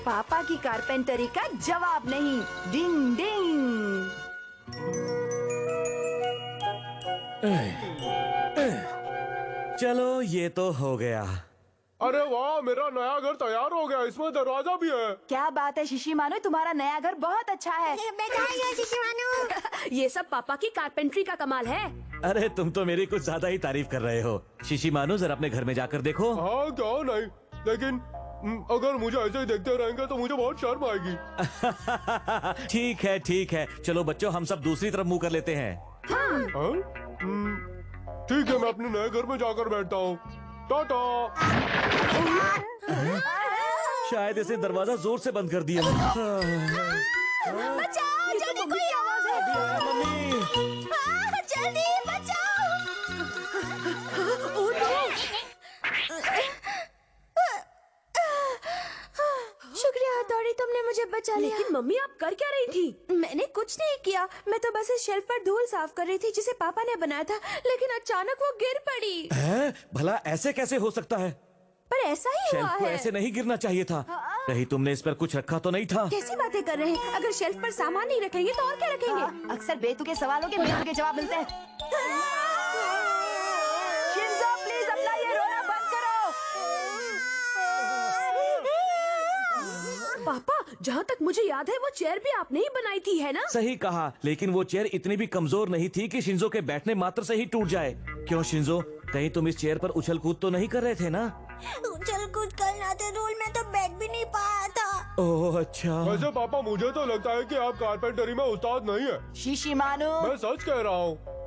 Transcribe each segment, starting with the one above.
पापा की कारपेंटरी का जवाब नहीं। डिंग डिंग। चलो ये तो हो गया। अरे वाह, मेरा नया घर तैयार हो गया, इसमें दरवाजा भी है। क्या बात है शिशिमानु, तुम्हारा नया घर बहुत अच्छा है। बधाई शिशिमानु। ये सब पापा की कारपेंट्री का कमाल है। अरे तुम तो मेरी कुछ ज्यादा ही तारीफ कर रहे हो। शिशिमानु जरा अपने घर में जाकर देखो। हाँ क्यों नहीं, लेकिन अगर मुझे ऐसे ही देखते रहेंगे तो मुझे बहुत शर्म आएगी। ठीक है, चलो बच्चों हम सब दूसरी तरफ मुंह कर लेते हैं। हाँ? ठीक है, मैं अपने नए घर में जाकर बैठता हूँ। टाटा। शायद इसे दरवाजा जोर से बंद कर दिया। बचाओ, जल्दी कोई आवाज है। मम्मी जल्दी बचाओ। शुक्रिया हथौड़ी, तुमने मुझे बचा लिया। लेकिन मम्मी आप कर क्या रही थी? मैंने कुछ नहीं किया, मैं तो बस इस शेल्फ पर धूल साफ कर रही थी जिसे पापा ने बनाया था, लेकिन अचानक वो गिर पड़ी। है? भला ऐसे कैसे हो सकता है? पर ऐसा ही हुआ शेल्फ को है। ऐसे नहीं गिरना चाहिए था। कहीं तुमने इस पर कुछ रखा तो नहीं था? कैसी बातें कर रहे हैं? अगर शेल्फ पर सामान नहीं रखेंगे तो और क्या रखेंगे? अक्सर बेतुके सवालों के बेतुके जवाब मिलते हैं। शिंजो प्लीज अपना ये रोना बंद करो। पापा जहाँ तक मुझे याद है वो चेयर भी आपने ही बनाई थी, है ना? सही कहा, लेकिन वो चेयर इतनी भी कमजोर नहीं थी कि शिंजो के बैठने मात्र से ही टूट जाए। क्यों शिंजो, कहीं तुम इस चेयर पर उछल कूद तो नहीं कर रहे थे ना? उछल कूद करना था रोल में तो बैठ भी नहीं पाया था। ओह अच्छा। वैसे पापा मुझे तो लगता है कि आप कारपेंटरी में उस्ताद नहीं है। शिशिमानु। मैं सच कह रहा हूँ।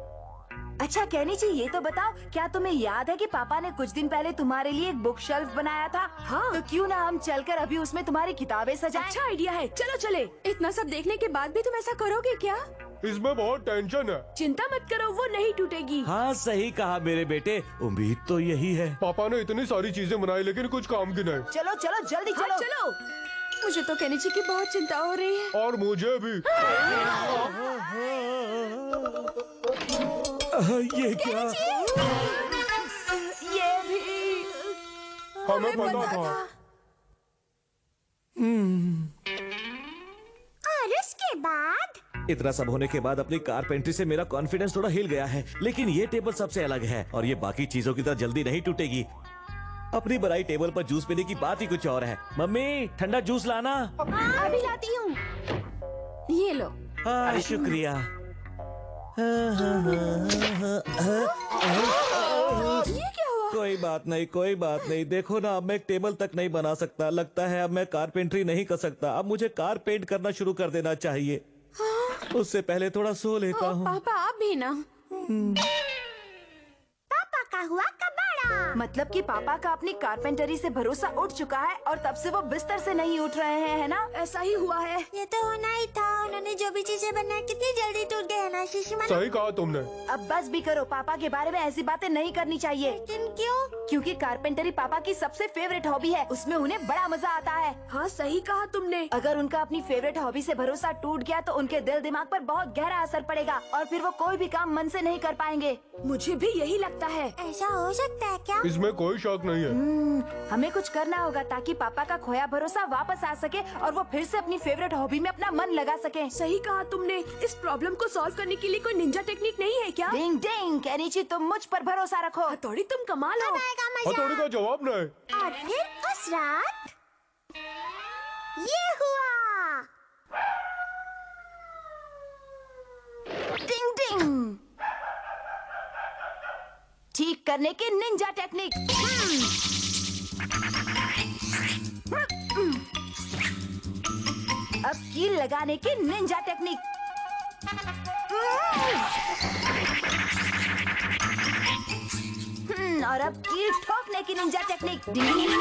अच्छा केनिची, ये तो बताओ, क्या तुम्हें याद है कि पापा ने कुछ दिन पहले तुम्हारे लिए एक बुक शेल्फ बनाया था? हाँ। तो क्यों ना हम चलकर अभी उसमें तुम्हारी किताबें सजाएं? अच्छा आइडिया है, चलो चले। इतना सब देखने के बाद भी तुम ऐसा करोगे क्या? इसमें बहुत टेंशन है। चिंता मत करो, वो नहीं टूटेगी। हाँ सही कहा मेरे बेटे, उम्मीद तो यही है। पापा ने इतनी सारी चीजें बनाई लेकिन कुछ काम की नहीं। चलो चलो जल्दी हाँ, चलो। चलो। मुझे तो केनिची की बहुत चिंता हो रही है। और मुझे भी। ये क्या? ये भी। हमें पता था। और उसके बाद इतना सब होने के बाद अपनी कारपेंट्री से मेरा कॉन्फिडेंस थोड़ा हिल गया है, लेकिन ये टेबल सबसे अलग है और ये बाकी चीजों की तरह जल्दी नहीं टूटेगी। अपनी बनाई टेबल पर जूस पीने की बात ही कुछ और है। मम्मी ठंडा जूस लाना। अभी लाती हूँ। ये लो। हाँ शुक्रिया। ये क्या हुआ? कोई बात नहीं, देखो ना अब मैं एक टेबल तक नहीं बना सकता। लगता है अब मैं कारपेंट्री नहीं कर सकता। अब मुझे कार पेंट करना शुरू कर देना चाहिए। उससे पहले थोड़ा सो लेता हूँ। पापा आप भी ना। पापा का हुआ कबाड़ा। मतलब कि पापा का अपनी कारपेंटरी से भरोसा उठ चुका है और तब से वो बिस्तर से नहीं उठ रहे हैं, है ना? ऐसा ही हुआ है। ये तो होना ही था। उन्होंने जो भी चीजें बनाई कितनी जल्दी टूट गए ना शिशिमानु। सही कहा तुमने। अब बस भी करो, पापा के बारे में ऐसी बातें नहीं करनी चाहिए। लेकिन क्यों? क्योंकि कारपेंटरी पापा की सबसे फेवरेट हॉबी है, उसमें उन्हें बड़ा मजा आता है। हाँ सही कहा तुमने। अगर उनका अपनी फेवरेट हॉबी से भरोसा टूट गया तो उनके दिल दिमाग पर बहुत गहरा असर पड़ेगा और फिर वो कोई भी काम मन से नहीं कर पाएंगे। मुझे भी यही लगता है। ऐसा हो सकता है क्या? इसमें कोई शक नहीं है। हमें कुछ करना होगा ताकि पापा का खोया भरोसा वापस आ सके और वो फिर से अपनी फेवरेट हॉबी में अपना मन लगा सके। सही कहा तुमने। इस प्रॉब्लम को सॉल्व करने के लिए कोई निंजा टेक्निक नहीं है क्या? डिंग डिंग, केनिची तुम मुझ पर भरोसा रखो। हथौड़ी तुम कमाल हो। आएगा मजा। हथौड़ी का जवाब नहीं। और फिर उस रात ये हुआ। डिंग डिंग, ठीक करने की निंजा टेक्निक। अब कील लगाने की निंजा टेक्निक। और अब कील ठोकने की निंजा टेक्निक। डिंग डिंग डिंग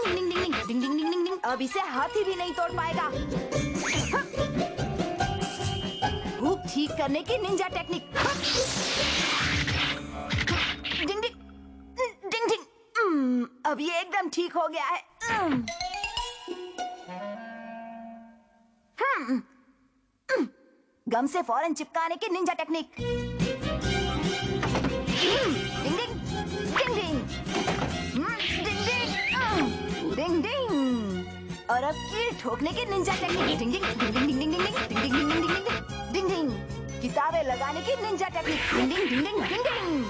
डिंग डिंग डिंग डिंग डिंग डिंग डिंग डिंग डिंग। अब इसे हाथी भी नहीं तोड़ पाएगा। हुक ठीक करने की निंजा टेक्निक। डिंग डिंग डिंग डिंग। अब ये एकदम ठीक हो गया है। गम से फौरन चिपकाने की निंजा टेक्निक। डिंग डिंग डिंग डिंग डिंग डिंग डिंग। और अब कील ठोकने की निंजा टेक्निक। डिंग डिंग डिंग डिंग डिंग डिंग डिंग डिंग डिंग डिंग डिंग डिंग डिंग डिंग। किताबें लगाने की निंजा टेक्निक। डिंग डिंग डिंग डिंग डिंग डिंग।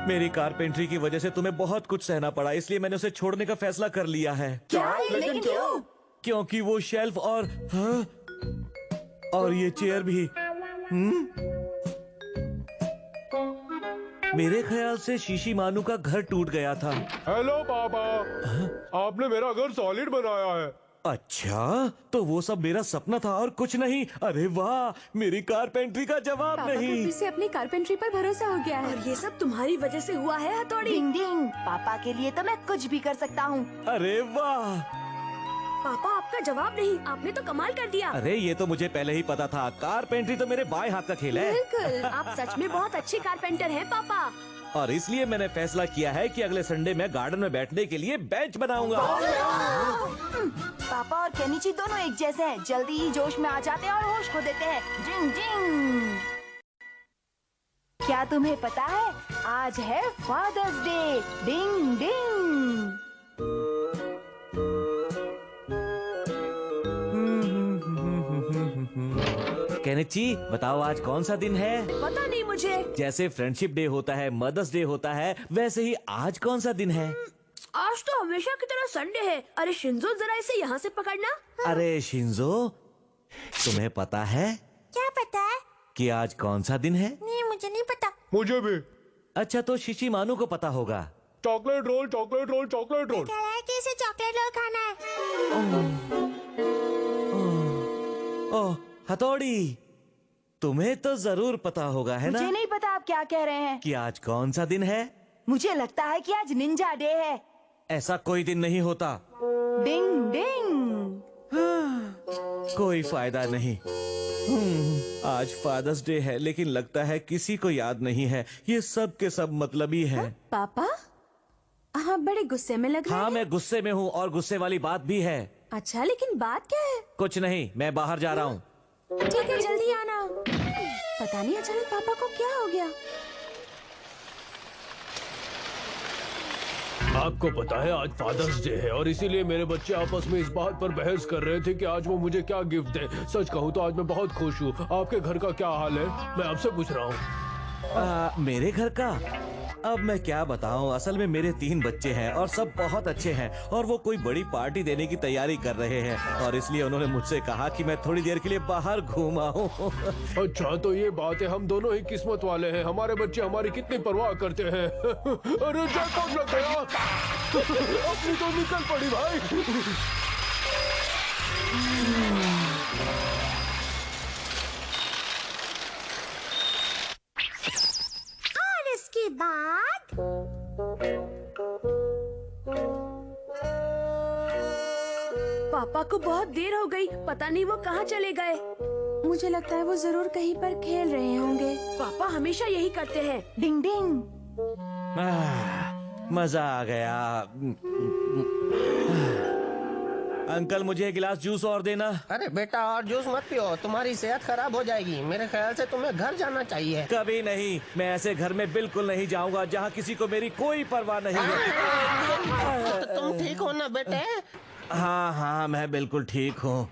मेरी कारपेंट्री की वजह से तुम्हें बहुत कुछ सहना पड़ा, इसलिए मैंने उसे छोड़ने का फैसला कर लिया है। क्या? लेकिन क्यों? क्योंकि वो शेल्फ और हाँ? और ये चेयर भी। मेरे ख्याल से शीशी मानू का घर टूट गया था। हेलो पापा, आपने मेरा घर सॉलिड बनाया है। अच्छा, तो वो सब मेरा सपना था और कुछ नहीं। अरे वाह, मेरी कारपेंट्री का जवाब पापा को नहीं। फिर से अपनी कारपेंट्री पर भरोसा हो गया है। और ये सब तुम्हारी वजह से हुआ है हथौड़ी। डिंग डिंग। पापा के लिए तो मैं कुछ भी कर सकता हूँ। अरे वाह, पापा आपका जवाब नहीं, आपने तो कमाल कर दिया। अरे ये तो मुझे पहले ही पता था। कारपेंट्री तो मेरे बाएं हाथ का खेल है। बिल्कुल। आप सच में बहुत अच्छे कारपेंटर हैं पापा। और इसलिए मैंने फैसला किया है कि अगले संडे मैं गार्डन में बैठने के लिए बेंच बनाऊंगा। पापा और केनिची दोनों एक जैसे हैं, जल्दी ही जोश में आ जाते हैं और होश खो देते हैं। जिंग जिंग। क्या तुम्हें पता है, आज है फादर्स डे। डिंग डिंग। केनिची, बताओ आज कौन सा दिन है? पता नहीं मुझे। जैसे फ्रेंडशिप डे होता है, मदर्स डे होता है, वैसे ही आज कौन सा दिन है? आज तो हमेशा की तरह संडे है। अरे शिंजो, जरा इसे यहाँ से पकड़ना। अरे शिंजो, तुम्हें पता है क्या पता है? कि आज कौन सा दिन है? नहीं, मुझे नहीं पता। मुझे भी। अच्छा, तो शिशी मानू को पता होगा। Chocolate roll, chocolate roll, chocolate roll. कि इसे चॉकलेट रोल खाना है। ओह हथौड़ी, तुम्हें तो जरूर पता होगा, है ना? मुझे नहीं पता आप क्या कह रहे हैं। कि आज कौन सा दिन है? मुझे लगता है कि आज निंजा डे है। ऐसा कोई दिन नहीं होता। डिंग डिंग। कोई फायदा नहीं। आज फादर्स डे है, लेकिन लगता है किसी को याद नहीं है। ये सब के सब मतलबी है। पापा, आप बड़े गुस्से में लग रहे हाँ, हैं। मैं गुस्से में हूँ और गुस्से वाली बात भी है। अच्छा, लेकिन बात क्या है? कुछ नहीं, मैं बाहर जा रहा हूँ। ठीक है, जल्दी आना। पता नहीं अचानक पापा को क्या हो गया। आपको पता है आज फादर्स डे है और इसीलिए मेरे बच्चे आपस में इस बात पर बहस कर रहे थे कि आज वो मुझे क्या गिफ्ट दे। सच कहूँ तो आज मैं बहुत खुश हूँ। आपके घर का क्या हाल है? मैं आपसे पूछ रहा हूँ। मेरे घर का अब मैं क्या बताऊं। असल में मेरे 3 बच्चे हैं और सब बहुत अच्छे हैं और वो कोई बड़ी पार्टी देने की तैयारी कर रहे हैं और इसलिए उन्होंने मुझसे कहा कि मैं थोड़ी देर के लिए बाहर घूम आऊं। अच्छा, तो ये बात है, हम दोनों ही किस्मत वाले हैं। हमारे बच्चे हमारी कितनी परवाह करते हैं। अरे जैकपॉट लग गया। अपनी तो निकल पड़ी भाई। और इसके बाद पापा को बहुत देर हो गई, पता नहीं वो कहाँ चले गए। मुझे लगता है वो जरूर कहीं पर खेल रहे होंगे। पापा हमेशा यही करते हैं। डिंग डिंग। मजा आ गया। अंकल, मुझे एक गिलास जूस और देना। अरे बेटा, और जूस मत पियो, तुम्हारी सेहत खराब हो जाएगी। मेरे ख्याल से तुम्हें घर जाना चाहिए। कभी नहीं, मैं ऐसे घर में बिल्कुल नहीं जाऊंगा जहाँ किसी को मेरी कोई परवाह नहीं है। तो तुम ठीक हो ना बेटे? हाँ हाँ, मैं बिल्कुल ठीक हूँ।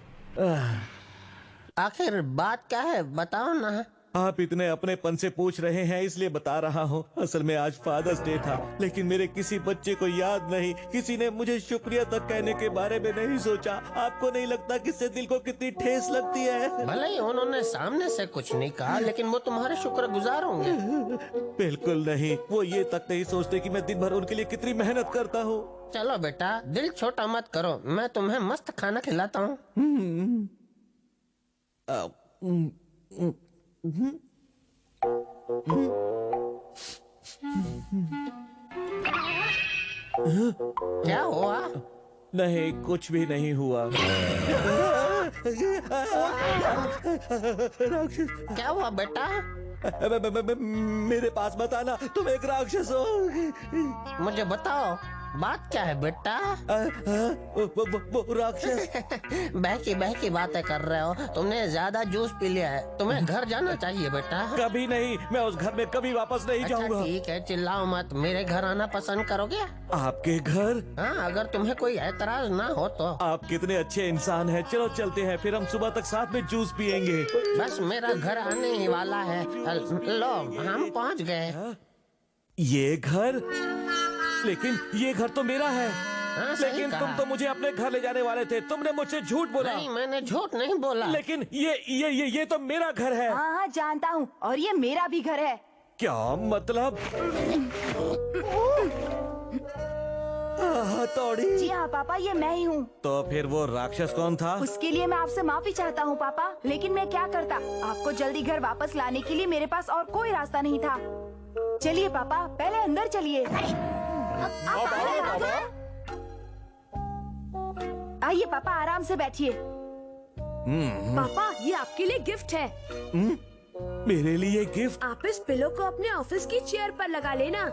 आखिर बात क्या है, बताओ ना। आप इतने अपनेपन से पूछ रहे हैं इसलिए बता रहा हूँ। असल में आज फादर्स डे था, लेकिन मेरे किसी बच्चे को याद नहीं। किसी ने मुझे शुक्रिया तक कहने के बारे में नहीं सोचा। आपको नहीं लगता कि इससे दिल को कितनी ठेस लगती है? भले ही उन्होंने सामने से कुछ नहीं कहा, लेकिन वो तुम्हारे शुक्रगुजार होंगे। बिल्कुल नहीं, वो ये तक नहीं सोचते कि मैं दिन भर उनके लिए कितनी मेहनत करता हूँ। चलो बेटा, दिल छोटा मत करो, मैं तुम्हें मस्त खाना खिलाता हूँ। क्या हुआ? नहीं, कुछ भी नहीं हुआ। क्या हुआ बेटा? मेरे पास मत आना, तुम एक राक्षस हो। मुझे बताओ, बात क्या है बेटा? वो राक्षस। बह की बातें कर रहे हो। तुमने ज्यादा जूस पी लिया है, तुम्हें घर जाना चाहिए बेटा। कभी नहीं, मैं उस घर में कभी वापस नहीं अच्छा जाऊंगा। ठीक है, चिल्लाओ मत। मेरे घर आना पसंद करोगे? आपके घर? हाँ, अगर तुम्हें कोई एतराज ना हो तो। आप कितने अच्छे इंसान हैं। चलो चलते हैं, फिर हम सुबह तक साथ में जूस पियेंगे। बस मेरा घर आने ही वाला है। लो, हम पहुंच गए। ये घर? लेकिन ये घर तो मेरा है। हाँ, सही लेकिन कहा। तुम तो मुझे अपने घर ले जाने वाले थे। तुमने मुझसे झूठ बोला। नहीं, मैंने झूठ नहीं बोला। लेकिन ये तो मेरा घर है। हाँ हाँ जानता हूँ, और ये मेरा भी घर है। क्या मतलब? हथौड़ी? जी हाँ पापा, ये मैं ही हूँ। तो फिर वो राक्षस कौन था? उसके लिए मैं आपसे माफी चाहता हूँ पापा, लेकिन मैं क्या करता। आपको जल्दी घर वापस लाने के लिए मेरे पास और कोई रास्ता नहीं था। चलिए पापा, पहले अंदर चलिए। आइए पापा, आराम से बैठिए। पापा ये आपके लिए गिफ्ट है। मेरे लिए गिफ्ट? आप इस पिलो को अपने ऑफिस की चेयर पर लगा लेना।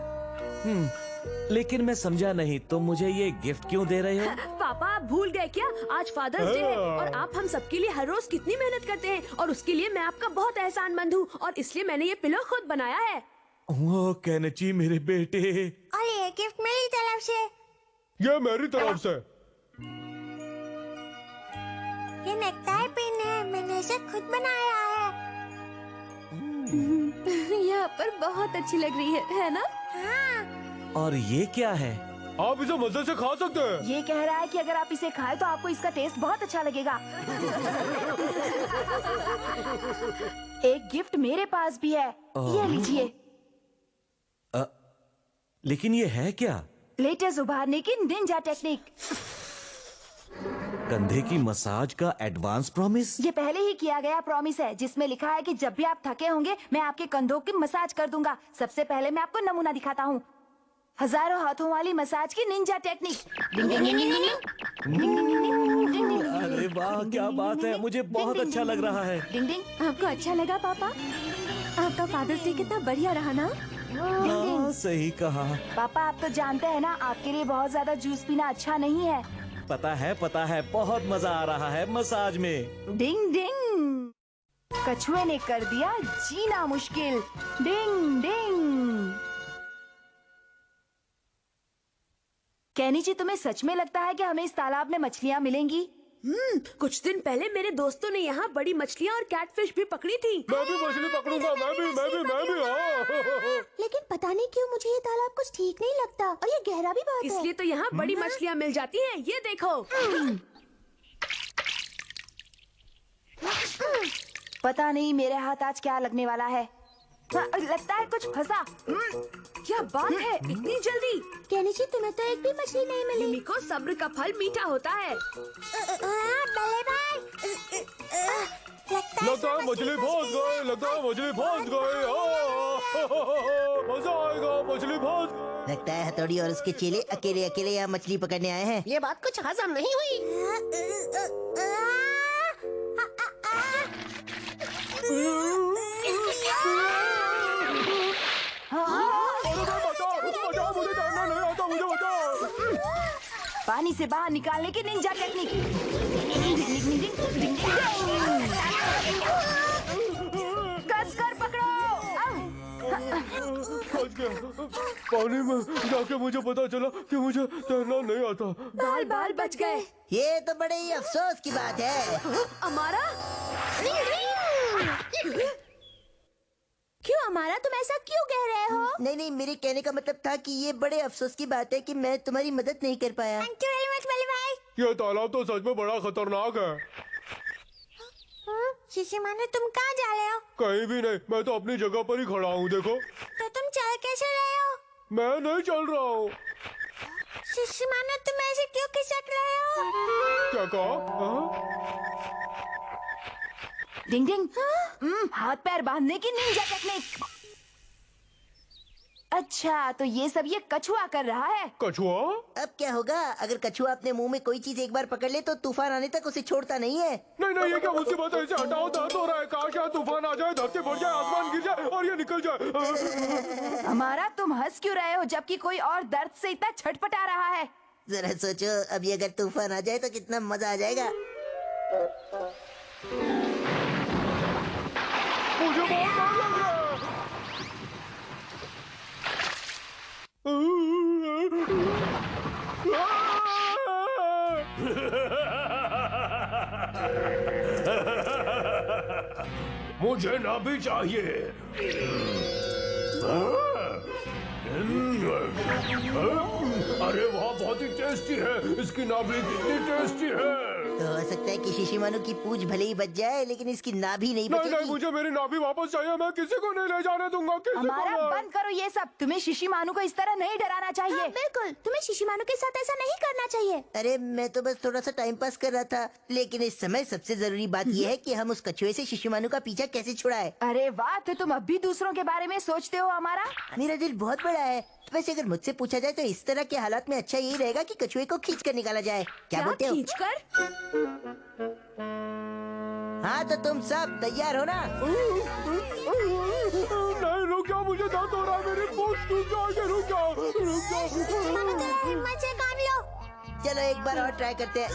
लेकिन मैं समझा नहीं, तुम मुझे ये गिफ्ट क्यों दे रहे हो? पापा आप भूल गए क्या? आज फादर्स डे है और आप हम सबके लिए हर रोज कितनी मेहनत करते हैं, और उसके लिए मैं आपका बहुत एहसानमंद हूँ, और इसलिए मैंने ये पिलो खुद बनाया है। वो केनेची मेरे बेटे। और ये गिफ्ट मेरी तरफ से। ये मेरी तरफ से। ये नेकटाई पिन है, मैंने इसे खुद बनाया है। यहाँ पर बहुत अच्छी लग रही है ना? हाँ। और ये क्या है? आप इसे मजे से खा सकते हैं। ये कह रहा है कि अगर आप इसे खाएं तो आपको इसका टेस्ट बहुत अच्छा लगेगा। एक गिफ्ट मेरे पास भी है, ये लीजिए। लेकिन ये है क्या? लेटेस्ट उभारने की निंजा टेक्निक। कंधे की मसाज का एडवांस प्रॉमिस? ये पहले ही किया गया प्रॉमिस है, जिसमें लिखा है कि जब भी आप थके होंगे मैं आपके कंधों की मसाज कर दूंगा। सबसे पहले मैं आपको नमूना दिखाता हूँ। हजारों हाथों वाली मसाज की निंजा टेक्निक। डिंग डिंग डिंग डिंग डिंग डिंग डिंग डिंग डिंग डिंग डिंग। अरे वाह, क्या बात है, मुझे बहुत अच्छा लग रहा है। डिंग डिंग। आपको अच्छा लगा पापा? आपका फादर्स डे कितना बढ़िया रहा ना? हाँ, सही कहा। पापा आप तो जानते हैं ना, आपके लिए बहुत ज्यादा जूस पीना अच्छा नहीं है। पता है, बहुत मजा आ रहा है मसाज में। डिंग डिंग। कछुए ने कर दिया जीना मुश्किल। डिंग डिंग। कैनी जी, तुम्हें सच में लगता है कि हमें इस तालाब में मछलियाँ मिलेंगी? कुछ दिन पहले मेरे दोस्तों ने यहाँ बड़ी मछलियाँ और कैटफिश भी पकड़ी थी। मैं भी मछली पकड़ूंगा। मैं भी हाँ। लेकिन पता नहीं क्यों मुझे ये तालाब कुछ ठीक नहीं लगता, और ये गहरा भी बहुत है। इसलिए तो यहाँ बड़ी मछलियाँ मिल जाती हैं। ये देखो। पता नहीं मेरे हाथ आज क्या लगने वाला है। लगता है कुछ फंसा। क्या बात है, इतनी जल्दी? कहनी जी, तुम्हें तो एक भी मछली नहीं मिली। मिको, सब्र का फल मीठा होता है। बल्ले भाई, लगता है मछली फंस गए। मजा आएगा, मछली फंस। लगता है हथौड़ी और उसके चेले अकेले अकेले यहाँ मछली पकड़ने आए हैं। ये बात कुछ हजम नहीं हुई। मुझे तैरना नहीं आता, मुझे बचाओ। पानी से बाहर निकालने की निंजा टेक्निक। कस कर पकड़ो। फंस गया। पानी में जाके मुझे पता चला कि मुझे तैरना नहीं आता। बाल बच गए। ये तो बड़े ही अफसोस की बात है। अमारा, क्यों हमारा, तुम ऐसा क्यों कह रहे हो? नहीं, मेरे कहने का मतलब था कि ये बड़े अफसोस की बात है कि मैं तुम्हारी मदद नहीं कर पाया। थैंक यू वेरी मच बल्ले भाई। ये तालाब तो सच में बड़ा खतरनाक है। शीशी माने, तुम कहाँ जा रहे हो? कहीं भी नहीं, मैं तो अपनी जगह पर ही खड़ा हूँ। देखो। तो तुम चल कैसे रहे हो? मैं नहीं चल रहा हूँ। शीशी माने, तुम ऐसे क्यों खिसक रहे हो? क्या कहा? डिंग डिंग। हाथ पैर बांधने की निंजा टेक्निक। अच्छा, तो ये सब ये कछुआ कर रहा है। कछुआ? अब क्या होगा? अगर कछुआ अपने मुंह में कोई चीज एक बार पकड़ ले तो तूफान आने तक उसे छोड़ता नहीं है। नहीं, ये क्या मुसीबत है? इसे हटाओ, दर्द हो रहा है। काश यहाँ तूफान आ जाए, धरती फट जाए, आसमान गिर जाए और ये निकल जाए। हमारा, तुम तुम हंस क्यों रहे हो जबकि कोई और दर्द से इतना छटपटा रहा है? जरा सोचो, अभी अगर तूफान आ जाए तो कितना मजा आ जाएगा। मुझे बहुत डर लग रहा है। मुझे ना भी चाहिए। अरे वाह, बहुत ही टेस्टी है। इसकी नाभि कितनी टेस्टी है। तो हो सकता है कि शिशिमानु की पूंछ भले ही बच जाए, लेकिन इसकी नाभि नहीं नहीं बचेगी। मुझे मेरी नाभि वापस चाहिए। मैं किसी को नहीं ले जाने दूंगा। किसी को हमारा नहीं। बंद करो ये सब। तुम्हें शिशिमानु को इस तरह नहीं डराना चाहिए। बिल्कुल, तुम्हें शिशिमानु के साथ ऐसा नहीं करना चाहिए। अरे मैं तो बस थोड़ा सा टाइम पास कर रहा था, लेकिन इस समय सबसे जरूरी बात यह है कि हम उस कछुए से शिशिमानु का पीछा कैसे छुड़ाए। अरे वाह, तो तुम अब भी दूसरों के बारे में सोचते हो। हमारा मेरा दिल बहुत बड़ा है। वैसे अगर मुझसे पूछा जाए तो इस तरह के हालात में अच्छा यही रहेगा कि कछुए को खींच कर निकाला जाए। क्या बोलते हो? खींचकर? हाँ तो तुम सब तैयार हो ना? नहीं रुक जाओ, मुझे दर्द हो रहा है। मेरी पूंछ टूट जाएगी। रुक जाओ, रुक जाओ। हिम्मत से काम लो। चलो एक बार और ट्राई करते हैं।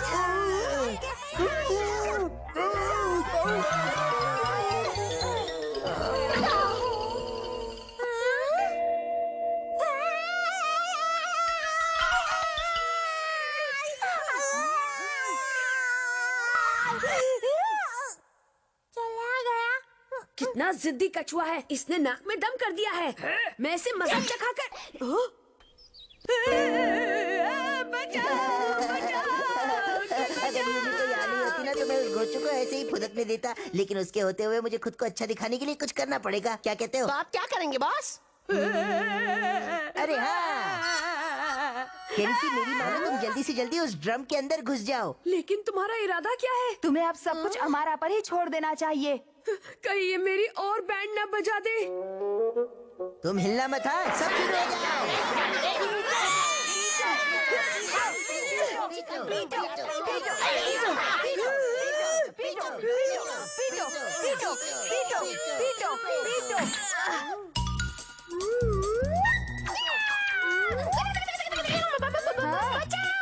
कितना जिद्दी कछुआ है। इसने नाक में दम कर दिया है। मैं इसे मजाक चखाकर अगर मुझे कोई याद नहीं होती ना तो मैं उस घोंचू को ऐसे ही फुदकने देता, लेकिन उसके होते हुए मुझे खुद को अच्छा दिखाने के लिए कुछ करना पड़ेगा। क्या कहते हो? तो आप क्या करेंगे बॉस? अरे हाँ, केनिची मेरी मानो, तुम जल्दी से जल्दी उस ड्रम के अंदर घुस जाओ। लेकिन तुम्हारा इरादा क्या है? तुम्हें अब सब कुछ हमारा पर ही छोड़ देना चाहिए। कहीं ये मेरी और बैंड न बजा दे। तुम हिलना मत। हाँ, सब शुरू हो जाओ।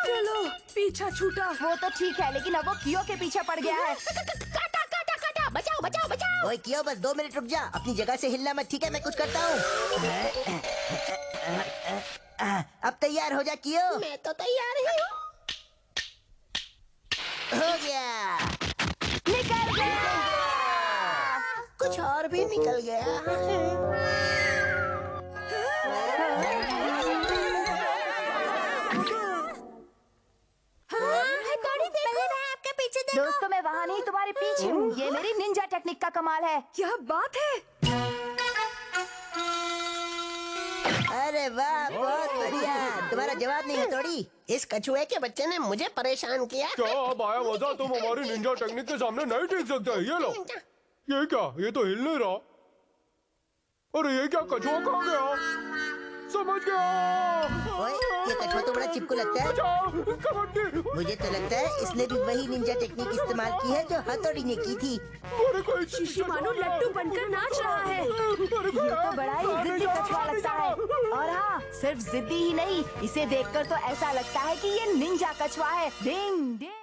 चलो, पीछा छूटा। वो तो ठीक है, लेकिन अब वो कियो के पीछे पड़ गया है। ओए कियो, बस 2 मिनट रुक जा। अपनी जगह से हिलना मत, ठीक है? मैं कुछ करता हूँ। अब तैयार हो जा कियो। मैं तो तैयार ही हूँ। हो गया। निकल गया। कुछ और भी निकल गया। दोस्तों, मैं वहाँ नहीं, तुम्हारे पीछे हूँ। ये मेरी निंजा टेक्निक का कमाल है। क्या बात है? अरे वाह, बहुत बढ़िया। तुम्हारा जवाब नहीं है थोड़ी। इस कछुए के बच्चे ने मुझे परेशान किया। क्या अब आया मजा? तुम हमारी निंजा टेक्निक के सामने नहीं टिक सकते। ये लो। ये क्या? ये तो हिल नहीं रहा। अरे ये क्या? कछुआ कहाँ गया? समझ गया। ओए, ये कछुआ तो बड़ा चिपकू लगता है। बचाओ, कबड्डी। मुझे तो लगता है इसने भी वही निंजा टेक्निक इस्तेमाल की है जो हथौड़ी ने की थी। अरे कोई शिशिमानु लट्टू बनकर नाच रहा है। ये तो बड़ा ही जिद्दी कछुआ लगता है। और हाँ, सिर्फ जिद्दी ही नहीं, इसे देखकर तो ऐसा लगता है कि ये निंजा कछुआ है। डिंग डिंग।